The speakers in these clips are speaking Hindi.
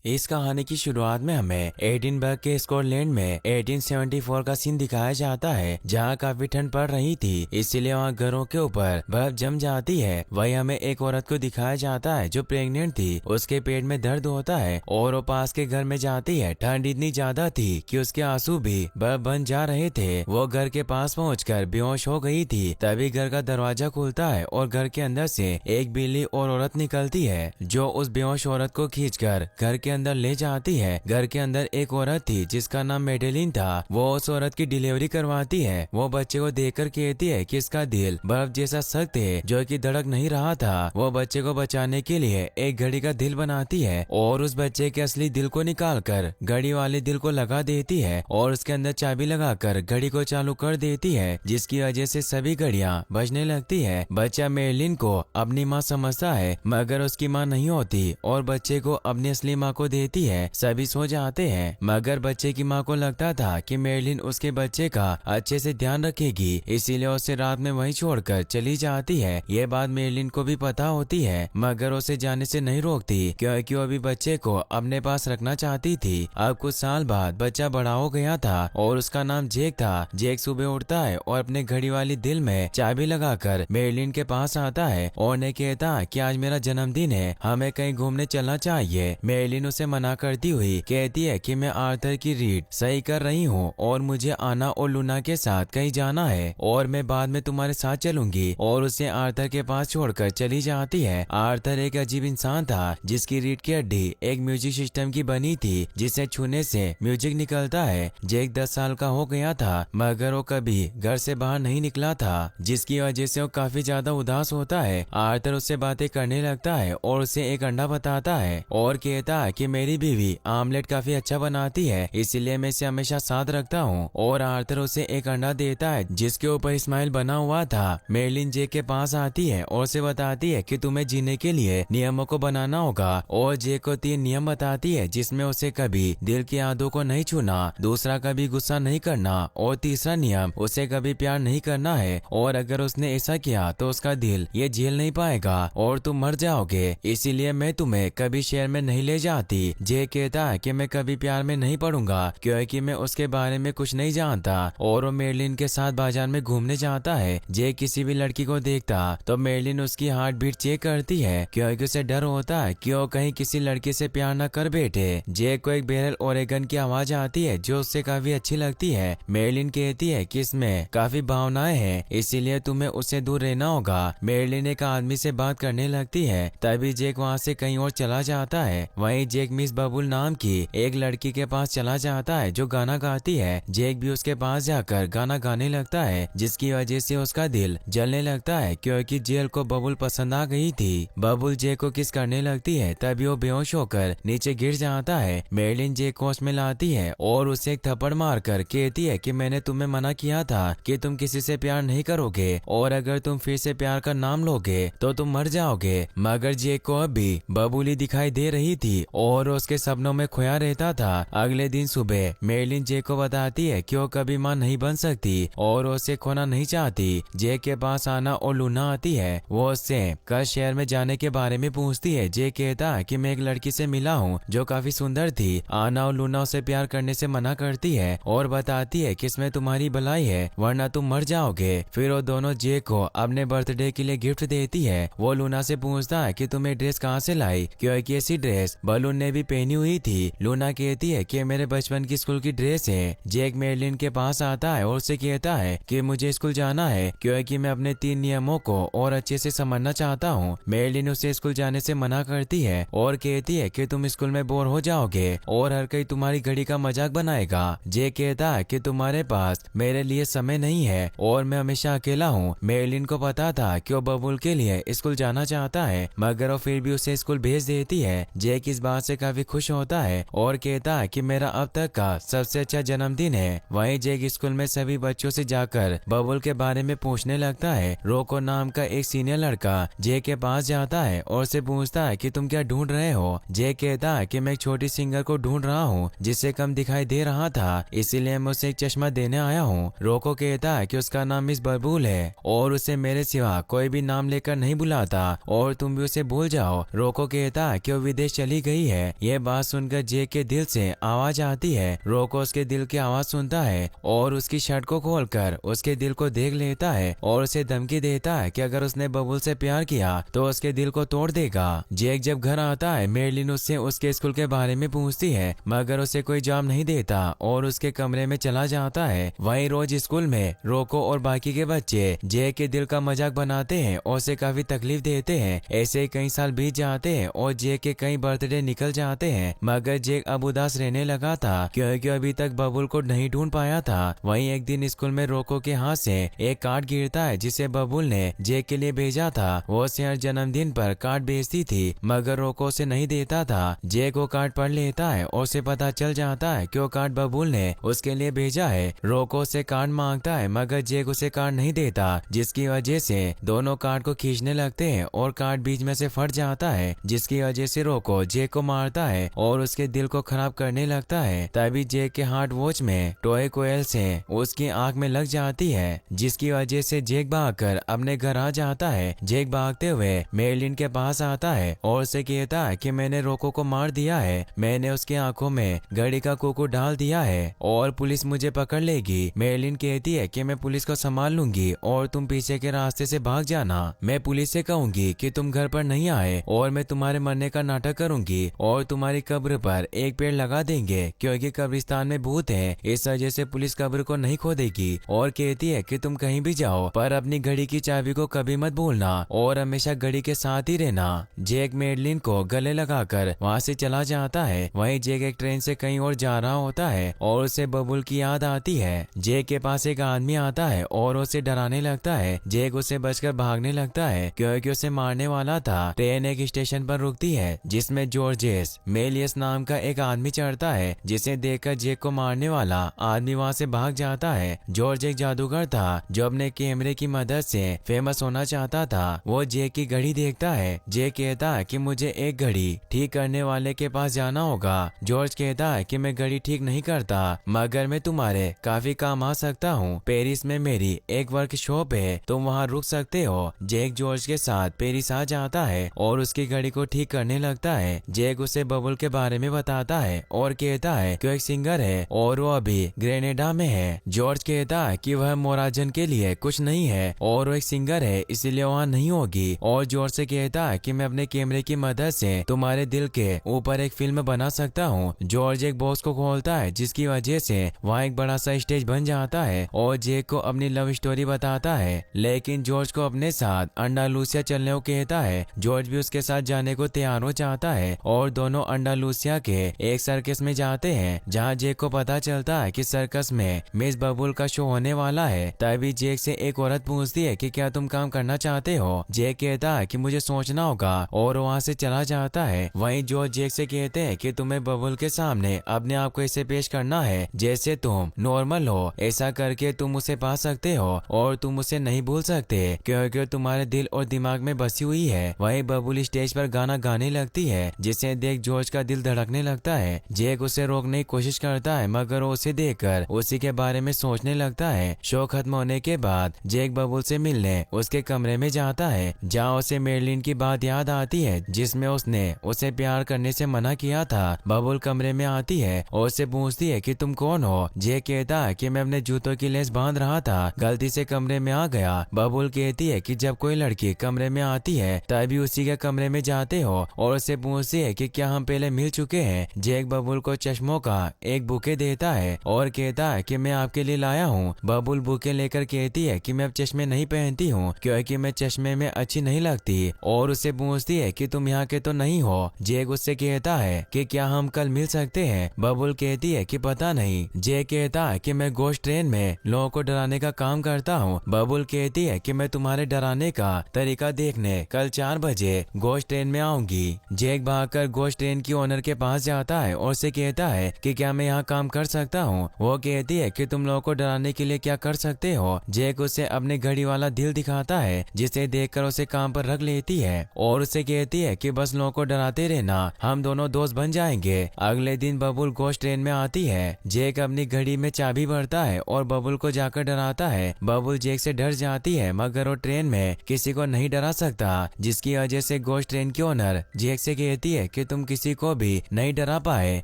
इस कहानी की शुरुआत में हमें एडिनबर्ग के स्कॉटलैंड में 1874 का सीन दिखाया जाता है, जहां काफी ठंड पड़ रही थी, इसलिए वहां घरों के ऊपर बर्फ जम जाती है। वही हमें एक औरत को दिखाया जाता है जो प्रेग्नेंट थी। उसके पेट में दर्द होता है और वो पास के घर में जाती है। ठंड इतनी ज्यादा थी कि उसके आंसू भी बर्फ बन जा रहे थे। वो घर के पास पहुंचकर बेहोश हो गई थी। तभी घर का दरवाजा खुलता है और घर के अंदर से एक बिल्ली और औरत निकलती है, जो उस बेहोश औरत को खींचकर घर के अंदर ले जाती है। घर के अंदर एक औरत थी जिसका नाम मेडेलिन था। वो उस औरत की डिलीवरी करवाती है। वो बच्चे को देखकर कहती है कि इसका दिल बर्फ जैसा सख्त है, जो कि धड़क नहीं रहा था। वो बच्चे को बचाने के लिए एक घड़ी का दिल बनाती है और उस बच्चे के असली दिल को निकालकर घड़ी वाले दिल को लगा देती है और उसके अंदर चाबी लगाकर घड़ी को चालू कर देती है, जिसकी वजह से सभी घड़ियां बजने लगती है। बच्चा मेडेलिन को अपनी माँ समझता है, मगर उसकी माँ नहीं होती और बच्चे को अपनी असली माँ को देती है। सभी सो जाते हैं, मगर बच्चे की माँ को लगता था कि मेडेलिन उसके बच्चे का अच्छे से ध्यान रखेगी, इसीलिए उसे रात में वहीं छोड़कर चली जाती है। ये बात मेडेलिन को भी पता होती है, मगर उसे जाने से नहीं रोकती, क्योंकि वो भी बच्चे को अपने पास रखना चाहती थी। अब कुछ साल बाद बच्चा बड़ा हो गया था और उसका नाम जेक था। जेक सुबह उठता है और अपने घड़ी वाली दिल में चाबी लगाकर मेडेलिन के पास आता है और उन्हें कहता है कि आज मेरा जन्मदिन है, हमें कहीं घूमने चलना चाहिए। मेडेलिन उसे मना करती हुई कहती है कि मैं आर्थर की रीड सही कर रही हूँ और मुझे आना और लूना के साथ कहीं जाना है और मैं बाद में तुम्हारे साथ चलूंगी, और उसे आर्थर के पास छोड़कर चली जाती है। आर्थर एक अजीब इंसान था जिसकी रीढ़ की हड्डी एक म्यूजिक सिस्टम की बनी थी, जिसे छूने से म्यूजिक निकलता है। जेक 10 साल का हो गया था, मगर वो कभी घर से बाहर नहीं निकला था, जिसकी वजह से वो काफी ज्यादा उदास होता है। आर्थर उससे बातें करने लगता है और उसे एक अंडा बताता है और कहता है कि मेरी बीवी आमलेट काफी अच्छा बनाती है, इसलिए मैं इसे हमेशा साथ रखता हूँ। और आर्थर उसे एक अंडा देता है जिसके ऊपर स्माइल बना हुआ था। मेडेलिन जेक के पास आती है और उसे बताती है कि तुम्हें जीने के लिए नियमों को बनाना होगा, और जेक को 3 नियम बताती है, जिसमें उसे कभी दिल की यादों को नहीं छूना, दूसरा कभी गुस्सा नहीं करना, और तीसरा नियम उसे कभी प्यार नहीं करना है, और अगर उसने ऐसा किया तो उसका दिल ये झेल नहीं पाएगा और तुम मर जाओगे, इसीलिए मैं तुम्हें कभी शहर में नहीं ले जाती। जेक कहता है कि मैं कभी प्यार में नहीं पड़ूंगा, क्योंकि मैं उसके बारे में कुछ नहीं जानता, और वो मेडेलिन के साथ बाजार में घूमने जाता है। जेक किसी भी लड़की को देखता तो मेडेलिन उसकी हार्ट बीट चेक करती है, क्योंकि उसे डर होता है कि वो कहीं किसी लड़की से प्यार न कर बैठे। जेक को एक बैरल ओरेगन की आवाज आती है जो उससे काफी अच्छी लगती है। मेडेलिन कहती है कि इसमें काफी भावनाएं हैं, इसीलिए तुम्हें उससे दूर रहना होगा। मेडेलिन एक आदमी से बात करने लगती है, तभी जेक वहाँ से कहीं और चला जाता है। वहीं जेक मिस बबुल नाम की एक लड़की के पास चला जाता है जो गाना गाती है। जेक भी उसके पास जाकर गाना गाने लगता है, जिसकी वजह से उसका दिल जलने लगता है, क्योंकि जेल को बबुल पसंद आ गई थी। बबुल जेक को किस करने लगती है, तभी वो बेहोश होकर नीचे गिर जाता है। मेडेलिन जेक को होश में लाती है और उसे एक थप्पड़ मारकर कहती है कि मैंने तुम्हें मना किया था कि तुम किसी से प्यार नहीं करोगे, और अगर तुम फिर से प्यार का नाम लोगे तो तुम मर जाओगे। मगर जेक को अभी बबुल ही दिखाई दे रही थी और उसके सपनों में खोया रहता था। अगले दिन सुबह मेडेलिन जेक को बताती है कि वो कभी मां नहीं बन सकती और उसे खोना नहीं चाहती। जेक के पास आना और लूना आती है। वो उससे कल शहर में जाने के बारे में पूछती है। जेक कहता है कि मैं एक लड़की से मिला हूँ जो काफी सुंदर थी। आना और लूना उसे प्यार करने से मना करती है और बताती है कि इसमें तुम्हारी भलाई है, वरना तुम मर जाओगे। फिर वो दोनों जेक को अपने बर्थडे के लिए गिफ्ट देती है। वो लूना से पूछता है कि तुम्हें ड्रेस कहाँ से लाई, क्योंकि ऐसी ड्रेस बलून ने भी पहनी हुई थी। लूना कहती है कि मेरे बचपन की स्कूल की ड्रेस है। जेक मेडेलिन के पास आता है और उसे कहता है कि मुझे स्कूल जाना है, क्योंकि मैं अपने 3 नियमों को और अच्छे से समझना चाहता हूँ। मेडेलिन उसे स्कूल जाने से मना करती है और कहती है कि तुम स्कूल में बोर हो जाओगे और हर कोई तुम्हारी घड़ी का मजाक बनाएगा। जेक कहता है कि तुम्हारे पास मेरे लिए समय नहीं है और मैं हमेशा अकेला हूँ। मेडेलिन को पता था कि वो बबुल के लिए स्कूल जाना चाहता है, मगर वो फिर भी उसे स्कूल भेज देती है। जेक इस बात से काफी खुश होता है और कहता है कि मेरा अब तक का सबसे अच्छा जन्मदिन है। वहीं जेक स्कूल में सभी बच्चों से जाकर बबुल के बारे में पूछने लगता है। रोको नाम का एक सीनियर लड़का जेक के पास जाता है और से पूछता है कि तुम क्या ढूंढ रहे हो। जेक कहता है कि मैं एक छोटी सिंगर को ढूंढ रहा हूँ जिससे कम दिखाई दे रहा था, इसीलिए मैं उसे एक चश्मा देने आया हूँ। रोको कहता है कि उसका नाम मिस बबुल है और उसे मेरे सिवा कोई भी नाम लेकर नहीं बुलाता और तुम भी उसे भूल जाओ। रोको कहता है कि वो विदेश चली गई है है। ये बात सुनकर जेक के दिल से आवाज आती है। रोको उसके दिल की आवाज सुनता है और उसकी शर्ट को खोलकर उसके दिल को देख लेता है और उसे धमकी देता है कि अगर उसने बबुल से प्यार किया तो उसके दिल को तोड़ देगा। जेक जब घर आता है, मेरलिन उससे उसके स्कूल के बारे में पूछती है, मगर उसे कोई जवाब नहीं देता और उसके कमरे में चला जाता है। वहीं रोज स्कूल में रोको और बाकी के बच्चे जेक के दिल का मजाक बनाते हैं और उसे काफी तकलीफ देते हैं। ऐसे ही कई साल बीत जाते हैं और जेक के कई बर्थडे निकल जाते हैं, मगर जेक अब उदास रहने लगा था क्योंकि अभी तक बबुल को नहीं ढूंढ पाया था। वहीं एक दिन स्कूल में रोको के हाथ से एक कार्ड गिरता है जिसे बबुल ने जेक के लिए भेजा था। वो उसे हर जन्मदिन पर कार्ड भेजती थी, मगर रोको उसे नहीं देता था। जेक वो कार्ड पढ़ लेता है और उसे पता चल जाता है कि वो कार्ड बबुल ने उसके लिए भेजा है। रोको से कार्ड मांगता है, मगर जेक उसे कार्ड नहीं देता, जिसकी वजह से दोनों कार्ड को खींचने लगते हैं और कार्ड बीच में से फट जाता है, जिसकी वजह से रोको जेक को मारता है और उसके दिल को खराब करने लगता है। तभी जेक के हार्ट वॉच में टॉय कोयल से उसकी आंख में लग जाती है, जिसकी वजह से जेक भागकर अपने घर आ जाता है। जेक भागते हुए मेरलिन के पास आता है और उसे कहता है कि मैंने रोको को मार दिया है, मैंने उसकी आंखों में घड़ी का कुकुर डाल दिया है और पुलिस मुझे पकड़ लेगी। मेरलिन कहती है कि मैं पुलिस को संभाल लूंगी और तुम पीछे के रास्ते से भाग जाना। मैं पुलिस से कहूंगी कि तुम घर पर नहीं आए और मैं तुम्हारे मरने का नाटक करूंगी और तुम्हारी कब्र पर एक पेड़ लगा देंगे, क्योंकि कब्रिस्तान में भूत है। इस वजह से पुलिस कब्र को नहीं खोदेगी और कहती है कि तुम कहीं भी जाओ पर अपनी घड़ी की चाबी को कभी मत भूलना और हमेशा घड़ी के साथ ही रहना। जेक मेरलिन को गले लगाकर वहाँ से चला जाता है। वहीं जेक एक ट्रेन से कहीं और जा रहा होता है और उसे बबुल की याद आती है। जेक के पास एक आदमी आता है और उसे डराने लगता है। जेक उसे बचकर भागने लगता है क्योंकि उसे मारने वाला था। ट्रेन एक स्टेशन पर रुकती है जिसमें जॉर्जेस मेलियस नाम का एक आदमी चढ़ता है, जिसे देखकर जेक को मारने वाला आदमी वहाँ से भाग जाता है। जॉर्ज एक जादूगर था जो अपने कैमरे की मदद से फेमस होना चाहता था। वो जेक की घड़ी देखता है। जेक कहता है कि मुझे एक घड़ी ठीक करने वाले के पास जाना होगा। जॉर्ज कहता है कि मैं घड़ी ठीक नहीं करता, मगर मैं तुम्हारे काफी काम आ सकता हूँ। पेरिस में मेरी एक वर्कशॉप है, तुम वहाँ रुक सकते हो। जेक जॉर्ज के साथ पेरिस आ जाता है और उसकी घड़ी को ठीक करने लगता है। जेक उसे बबुल के बारे में बताता है और कहता है कि एक सिंगर है और वो अभी ग्रेनेडा में है। जॉर्ज कहता है कि वह मोराजन के लिए कुछ नहीं है और वो एक सिंगर है, इसलिए वहाँ नहीं होगी। और जॉर्ज से कहता है कि मैं अपने कैमरे की मदद से तुम्हारे दिल के ऊपर एक फिल्म बना सकता हूँ। जॉर्ज एक बॉक्स को खोलता है, जिसकी वजह से वहाँ एक बड़ा सा स्टेज बन जाता है और जेक को अपनी लव स्टोरी बताता है, लेकिन जॉर्ज को अपने साथ अंडालूसिया चलने को कहता है। जॉर्ज भी उसके साथ जाने को तैयार हो जाता है और दोनों अंडालूसिया के एक सर्कस में जाते हैं, जहाँ जेक को पता चलता है कि सर्कस में मिस बबुल का शो होने वाला है। तभी जेक से एक औरत पूछती है कि क्या तुम काम करना चाहते हो। जेक कहता है कि मुझे सोचना होगा और वहाँ से चला जाता है। वहीं जॉर्ज जेक से कहते हैं कि तुम्हें बबुल के सामने अपने आप को ऐसे पेश करना है जैसे तुम नॉर्मल हो। ऐसा करके तुम उसे पा सकते हो और तुम उसे नहीं भूल सकते क्योंकि तुम्हारे दिल और दिमाग में बसी हुई है। वहीं बबुल स्टेज पर गाना गाने लगती है, जिसे देख जॉर्ज का दिल धड़कने लगता है। जेक उसे रोकने की कोशिश करता है, मगर वो उसे देखकर उसी के बारे में सोचने लगता है। शो खत्म होने के बाद जेक बबुल से मिलने उसके कमरे में जाता है, जहाँ उसे मेरलिन की बात याद आती है जिसमें उसने उसे प्यार करने से मना किया था। बबुल कमरे में आती है और उससे पूछती है कि तुम कौन हो। जेक कहता है कि मैं अपने जूतों की लेस बांध रहा था, गलती से कमरे में आ गया। बबुल कहती है कि जब कोई लड़की कमरे में आती है तभी उसी के कमरे में जाते हो और उससे पूछती है कि क्या हम पहले मिल चुके हैं। जेक बबुल को चश्मों का एक बुके देता है और कहता है कि मैं आपके लिए लाया हूँ। बबुल बुके लेकर कहती है कि मैं अब चश्मे नहीं पहनती हूँ क्योंकि मैं चश्मे में अच्छी नहीं लगती और उससे पूछती है कि तुम यहाँ के तो नहीं हो। जेक उससे कहता है कि क्या हम कल मिल सकते हैं। बबुल कहती है कि पता नहीं। जेक कहता है कि मैं गोश्त ट्रेन में लोगों को डराने का काम करता हूँ। बबुल कहती है कि मैं तुम्हारे डराने का तरीका देखने कल 4 बजे गोश्त ट्रेन में आऊंगी। जेक भागकर गोश्त ट्रेन की ओनर के पास जाता है और उसे कहता है कि क्या मैं यहाँ काम कर सकता हूँ। वो कहती है कि तुम लोगों को डराने के लिए क्या कर सकते हो। जेक उसे अपने घड़ी वाला दिल दिखाता है, जिसे देखकर उसे काम पर रख लेती है और उसे कहती है कि बस लोगों को डराते रहना, हम दोनों दोस्त बन जाएंगे। अगले दिन बबुल गोश्त ट्रेन में आती है। जेक अपनी घड़ी में चाबी भरता है और बबुल को जाकर डराता है। बबुल जेक से डर जाती है, मगर वो ट्रेन में किसी को नहीं डरा सकता, जिसकी वजह से गोश्त ट्रेन की ओनर जेक से कहती है कि तुम किसी को भी नहीं डरा पाए।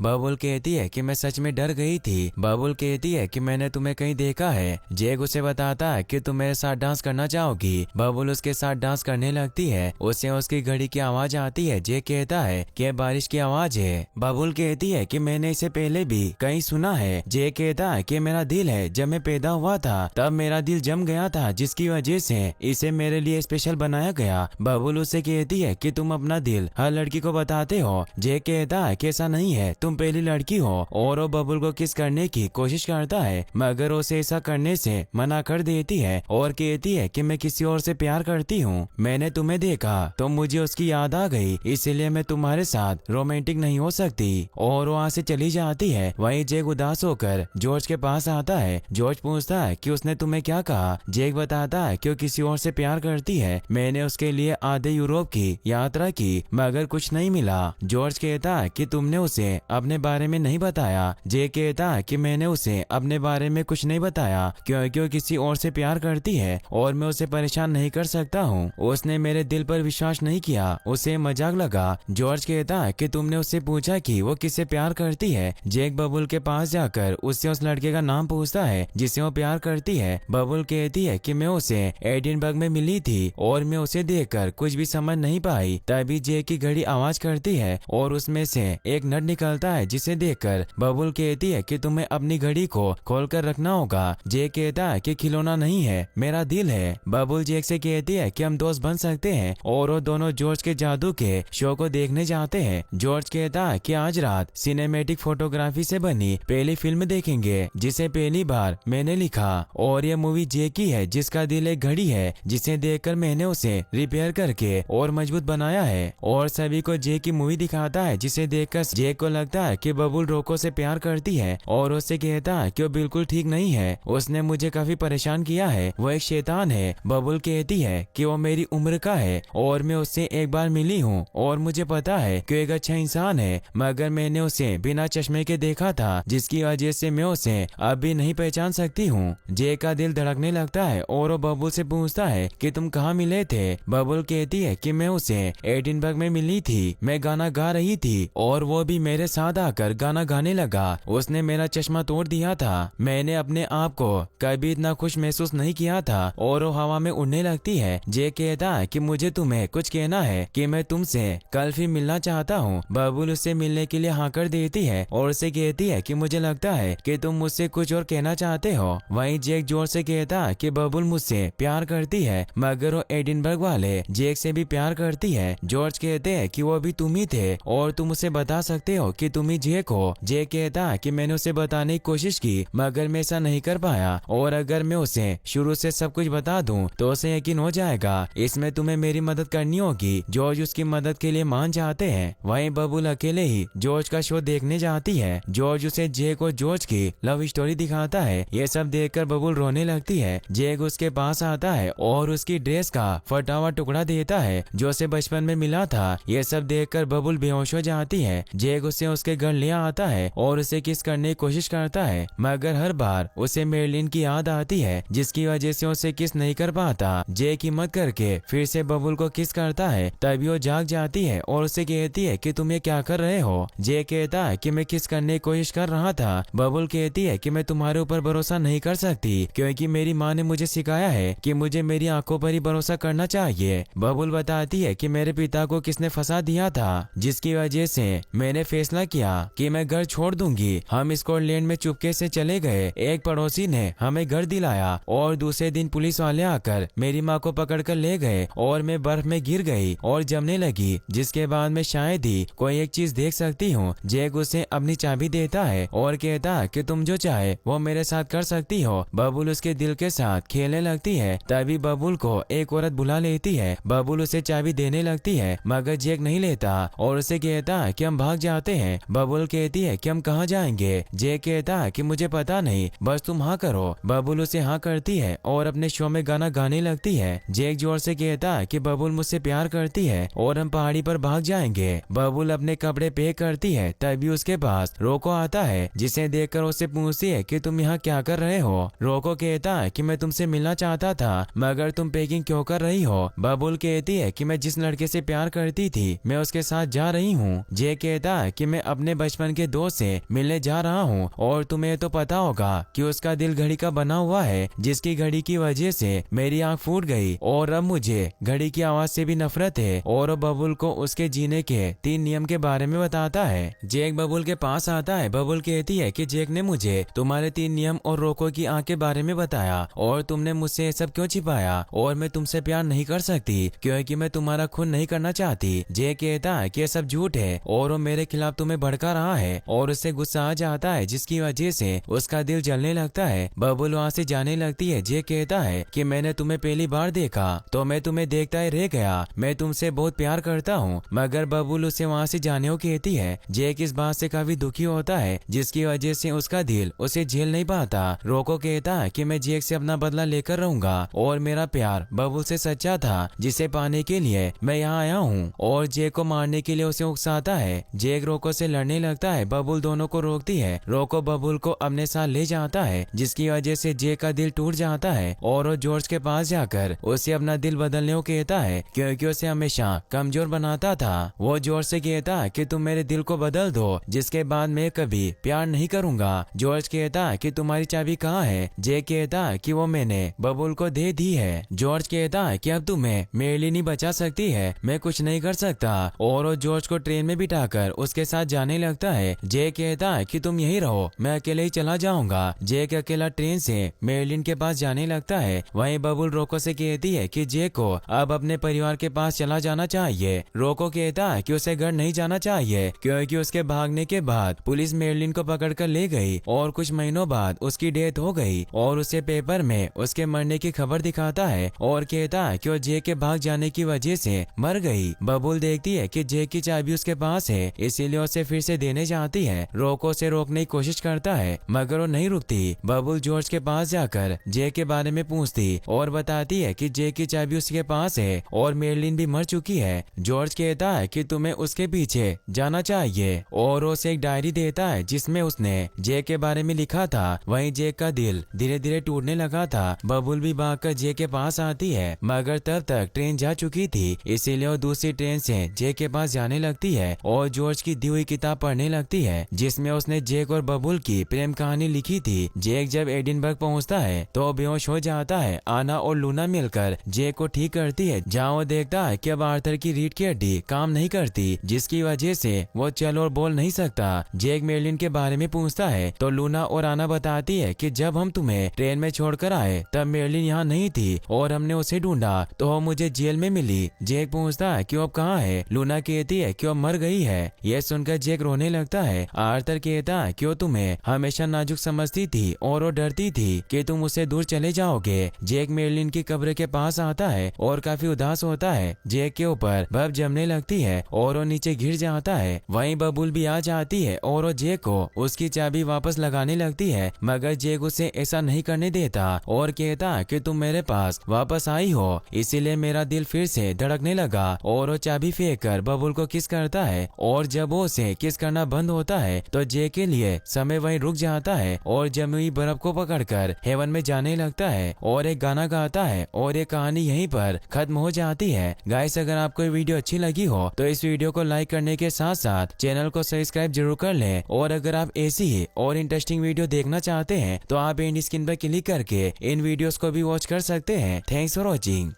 बबुल कहती है कि मैं सच में डर गई थी। बबुल कहती है कि मैंने तुम्हें कहीं देखा है। जैक उसे बताता है कि तुम मेरे साथ डांस करना चाहोगी। बबुल उसके साथ डांस करने लगती है। उसे उसकी घड़ी की आवाज आती है। जैक कहता है कि बारिश की आवाज है। बबुल कहती है कि मैंने इसे पहले भी कहीं सुना है। जैक कहता है कि मेरा दिल है, जब मैं पैदा हुआ था तब मेरा दिल जम गया था, जिसकी वजह से इसे मेरे लिए स्पेशल बनाया गया। बबुल उसे कहती है कि तुम अपना दिल हर लड़की को बताते हो। जैक कहता है कि ऐसा नहीं है, तुम पहली लड़की हो। और वो बबुल को किस करने की कोशिश करता है, मगर उसे ऐसा करने से मना कर देती है और कहती है कि मैं किसी और से प्यार करती हूँ। मैंने तुम्हें देखा तो मुझे उसकी याद आ गई, इसलिए मैं तुम्हारे साथ रोमांटिक नहीं हो सकती। और वहाँ से चली जाती है। वहीं जैक उदास होकर जॉर्ज के पास आता है। जॉर्ज पूछता है कि उसने तुम्हें क्या कहा। जैक बताता है कि वो किसी और से प्यार करती है। मैंने उसके लिए आधे यूरोप की यात्रा की, मगर कुछ नहीं मिला। जॉर्ज कहता है कि तुमने उसे अपने बारे में नहीं बताया। जैक कहता है कि मैंने उसे अपने बारे में कुछ नहीं बताया क्योंकि वो किसी और से प्यार करती है और मैं उसे परेशान नहीं कर सकता हूँ। उसने मेरे दिल पर विश्वास नहीं किया, उसे मजाक लगा। जॉर्ज कहता है कि तुमने उससे पूछा कि वो किससे प्यार करती है। जैक बबुल के पास जाकर उससे उस लड़के का नाम पूछता है जिसे वो प्यार करती है। बबुल कहती है कि मैं उसे एडिनबर्ग में मिली थी और मैं उसे देखकर कुछ भी समझ नहीं पाई। तभी जैक की घड़ी आवाज करती है और उसमें से एक नट निकलता है, जिसे देखकर बबुल कहती है कि तुम्हें अपनी घड़ी को खोलकर रखना होगा। जैक कहता है कि खिलौना नहीं है, मेरा दिल है। बबुल जैक से कहती है कि हम दोस्त बन सकते हैं और वो दोनों जॉर्ज के जादू के शो को देखने जाते हैं। जॉर्ज कहता है कि आज रात सिनेमैटिक फोटोग्राफी से बनी पहली फिल्म देखेंगे जिसे पहली बार मैंने लिखा, और ये मूवी जैक की है जिसका दिल एक घड़ी है जिसे देखकर मैंने उसे रिपेयर करके और मजबूत बनाया है। और सभी को जैक की मूवी दिखाता है जिसे देखकर जैक को लगता है कि बबुल रोको से प्यार करती है और उससे कहता है कि वो बिल्कुल ठीक नहीं है, उसने मुझे काफी परेशान किया है, वो एक शैतान है। बबुल कहती है कि वो मेरी उम्र का है और मैं उससे एक बार मिली हूँ और मुझे पता है कि एक अच्छा इंसान है, मगर मैंने उसे बिना चश्मे के देखा था, जिसकी वजह से मैं उसे अब भी नहीं पहचान सकती हूँ। जैक का दिल धड़कने लगता है और वो बबुल से पूछता है कि तुम कहाँ मिले थे। बबुल कहती है कि मैं उसे एडिनबर्ग में मिली थी, मैं गाना गा रही थी और वो भी मेरे साथ आकर गाना गाने लगा। उसने मेरा चश्मा तोड़ दिया था, मैंने अपने आप को कभी इतना खुश महसूस नहीं किया था। और वो हवा में उड़ने लगती है। जैक कहता है कि मुझे तुम्हें कुछ कहना है कि मैं तुमसे कल फिर मिलना चाहता हूँ। बबुल उससे मिलने के लिए हाँ कर देती है और उसे कहती है कि मुझे लगता है कि तुम मुझसे कुछ और कहना चाहते हो। वहीं जैक जोर से कहता है कि बबुल मुझसे प्यार करती है, मगर वो एडिनबर्ग वाले जैक से भी प्यार करती है। जॉर्ज कहते हैं कि वो भी तुम ही थे और तुम उसे बता सकते हो कि तुम ही जैक हो। जैक कहता है कि मैंने उसे बताने की कोशिश की, मगर मैं ऐसा नहीं कर पाया, और अगर मैं उसे शुरू से सब कुछ बता दूं तो उसे यकीन हो जाएगा। इसमें तुम्हें मेरी मदद करनी होगी। जॉर्ज उसकी मदद के लिए मान जाते हैं। वहीं बबुल अकेले ही जॉर्ज का शो देखने जाती है। जॉर्ज उसे जैक और जॉर्ज की लव स्टोरी दिखाता है। ये सब देखकर बबुल रोने लगती है। जैक उसके पास आता है और उसकी ड्रेस का फटा हुआ टुकड़ा देता है जो उसे बचपन में मिला था। ये सब देखकर बबुल बेहोश हो जाती है। जैक उसे उसके घर ले आता है और उसे किस करने की कोशिश करता है, मगर हर बार उसे मेरलिन की याद आती है, जिसकी वजह से उसे किस नहीं कर पाता। जैक हिम्मत करके फिर से बबुल को किस करता है, तभी वो जाग जाती है और उसे कहती है कि तुम ये क्या कर रहे हो। जैक कहता है कि मैं किस करने की कोशिश कर रहा था। बबुल कहती है कि मैं तुम्हारे ऊपर भरोसा नहीं कर सकती क्योंकि मेरी माँ ने मुझे सिखाया है कि मुझे मेरी आंखों पर ही भरोसा करना चाहिए। बबुल बताती है कि मेरे पिता को किसने फंसा दिया था, जिसकी वजह से मैंने फैसला किया कि मैं घर छोड़ दूंगी। हम स्कॉटलैंड में चुपके से चले गए। एक पड़ोसी ने हमें घर दिलाया और दूसरे दिन पुलिस वाले आकर मेरी माँ को पकड़कर ले गए और मैं बर्फ में गिर गई और जमने लगी, जिसके बाद मैं शायद ही कोई एक चीज देख सकती हूँ। जैक उसे अपनी चाबी देता है और कहता है कि तुम जो चाहे वो मेरे साथ कर सकती हो। बबुल उसके दिल के साथ खेलने लगती है। तभी बबुल को एक औरत बुला लेती है। बबुल उसे चाबी देने लगती है, मगर जैक नहीं लेता और उसे कहता है कि हम भाग जाते हैं। बबुल कहती है कि हम कहाँ जाएंगे। जैक कहता है कि मुझे पता नहीं, बस तुम हाँ करो। बबुल उसे हाँ करती है और अपने शो में गाना गाने लगती है। जैक जोर से कहता है कि बबुल मुझसे प्यार करती है और हम पहाड़ी पर भाग जाएंगे। बबुल अपने कपड़े पैक करती है। तभी उसके पास रोको आता है, जिसे देखकर उससे पूछती है कि तुम यहाँ क्या कर रहे हो। रोको कहता है कि मैं तुमसे मिलना चाहता था, मगर तुम पैकिंग क्यों कर रही हो। बबुल कहती है कि मैं जिस लड़के से प्यार करती थी मैं उसके साथ साथ जा रही हूँ। जे कहता है कि मैं अपने बचपन के दोस्त से मिलने जा रहा हूँ और तुम्हें तो पता होगा कि उसका दिल घड़ी का बना हुआ है, जिसकी घड़ी की वजह से मेरी आंख फूट गई और अब मुझे घड़ी की आवाज से भी नफरत है। और वो बबुल को उसके जीने के 3 नियम के बारे में बताता है। जेक बबुल के पास आता है। बबुल कहती है कि जेक ने मुझे तुम्हारे 3 नियम और रोको की आंख के बारे में बताया और तुमने मुझसे ये सब क्यों छिपाया, और मैं तुमसे प्यार नहीं कर सकती क्योंकि मैं तुम्हारा खून नहीं करना चाहती। जेक कहता है कि ये सब झूठ है और वो मेरे खिलाफ तुम्हें भड़का रहा है और उससे गुस्सा आ जाता है, जिसकी वजह से उसका दिल जलने लगता है। बबुल वहाँ से जाने लगती है। जेक कहता है कि मैंने तुम्हें पहली बार देखा तो मैं तुम्हें देखता ही रह गया, मैं तुमसे बहुत प्यार करता हूँ, मगर बबुल उसे वहाँ से जाने को कहती है। जेक इस बात से काफी दुखी होता है, जिसकी वजह से उसका दिल उसे झेल नहीं पाता। रोको कहता है कि मैं जेक से अपना बदला लेकर रहूंगा और मेरा प्यार बबुल से सच्चा था, जिसे पाने के लिए मैं यहाँ आया हूँ, और जेक को मारने के लिए उसे उकसाता है। जेक रोको से लड़ने लगता है। बबुल दोनों को रोकती है। रोको बबुल को अपने साथ ले जाता है, जिसकी वजह से जेक का दिल टूट जाता है और वो जॉर्ज के पास जाकर उसे अपना दिल बदलने को कहता है, क्योंकि उसे हमेशा कमजोर बनाता था। वो जॉर्ज से कहता है कि तुम मेरे दिल को बदल दो, जिसके बाद मैं कभी प्यार नहीं करूंगा। जॉर्ज कहता है कि तुम्हारी चाबी कहाँ है। जेक कहता है कि वो मैंने बबुल को दे दी है। जॉर्ज कहता है कि अब तुम्हें मेरे लिए नहीं बचा सकती है, मैं कुछ नहीं कर सकता, और वो जॉर्ज को ट्रेन में बिठाकर उसके साथ जाने लगता है। जेक कहता है कि तुम यहीं रहो, मैं अकेले ही चला जाऊंगा। जेक अकेला ट्रेन से मेरलिन के पास जाने लगता है। वहीं बबुल रोको से कहती है कि जेक को अब अपने परिवार के पास चला जाना चाहिए। रोको कहता है कि उसे घर नहीं जाना चाहिए क्योंकि उसके भागने के बाद पुलिस मेरलिन को पकड़कर ले गई और कुछ महीनों बाद उसकी डेथ हो गई, और उसे पेपर में उसके मरने की खबर दिखाता है और कहता है कि वो जेक के भाग जाने की वजह से मर गई। बबुल देखती है कि जेक की चाबी उसके पास है, इसीलिए उसे फिर से देने चाहती है। रोको से रोकने की कोशिश करता है मगर वो नहीं रुकती। बबुल जॉर्ज के पास जाकर जेक के बारे में पूछती और बताती है कि जेक की चाबी उसके पास है और मेरलिन भी मर चुकी है। जॉर्ज कहता है कि तुम्हें उसके पीछे जाना चाहिए और उसे एक डायरी देता है जिसमें उसने जेक के बारे में लिखा था। वहीं जेक का दिल धीरे धीरे टूटने लगा था। बबुल भी भागकर जेक के पास आती है, मगर तब तक ट्रेन जा चुकी थी, इसीलिए वो दूसरी ट्रेन से जेक के पास जाने लगती है और जॉर्ज की दी हुई किताब पढ़ने लगती है, जिसमें उसने जेक और बबुल की प्रेम कहानी लिखी थी। जेक जब एडिनबर्ग पहुंचता है तो बेहोश हो जाता है। आना और लूना मिलकर जेक को ठीक करती है, जहाँ वो देखता है कि अब आर्थर की रीढ़ की हड्डी काम नहीं करती, जिसकी वजह से वो चल और बोल नहीं सकता। जेक मेरलिन के बारे में पूछता है तो लूना और आना बताती है कि जब हम तुम्हें ट्रेन में छोड़कर आए तब मेरलिन यहाँ नहीं थी और हमने उसे ढूंढा तो वो मुझे जेल में मिली। जेक पूछता है कि वो अब कहाँ है। लूना कहती है कि वो मर गई है। यह सुनकर जेक रोने लगता है। आर्थर कहता है कि वो तुम्हें हमेशा नाजुक समझती थी और वो डरती थी कि तुम उससे दूर चले जाओगे। जेक मेरलिन की कब्र के पास आता है और काफी उदास होता है। जेक के ऊपर बर्फ जमने लगती है और वो नीचे गिर जाता है। वहीं बबुल भी आ जाती है और वो जेक को उसकी चाबी वापस लगाने लगती है, मगर जेक उसे ऐसा नहीं करने देता और कहता कि तुम मेरे पास वापस आई हो, इसीलिए मेरा दिल फिर से धड़कने लगा। और वो चाबी फेंक कर बबुल को किस करता है और जब वो उसे किस करना बंद होता है तो जेक के लिए समय वहीं रुक जाता है और जमी हुई बर्फ को पकड़कर हेवन में जाने लगता है और एक गाना गाता है और ये कहानी यहीं पर खत्म हो जाती है। गाइस, अगर आपको ये वीडियो अच्छी लगी हो तो इस वीडियो को लाइक करने के साथ साथ चैनल को सब्सक्राइब जरूर कर लें, और अगर आप ऐसी ही और इंटरेस्टिंग वीडियो देखना चाहते हैं तो आप एंड स्क्रीन पर क्लिक करके इन वीडियोस को भी वॉच कर सकते हैं। Thanks for watching.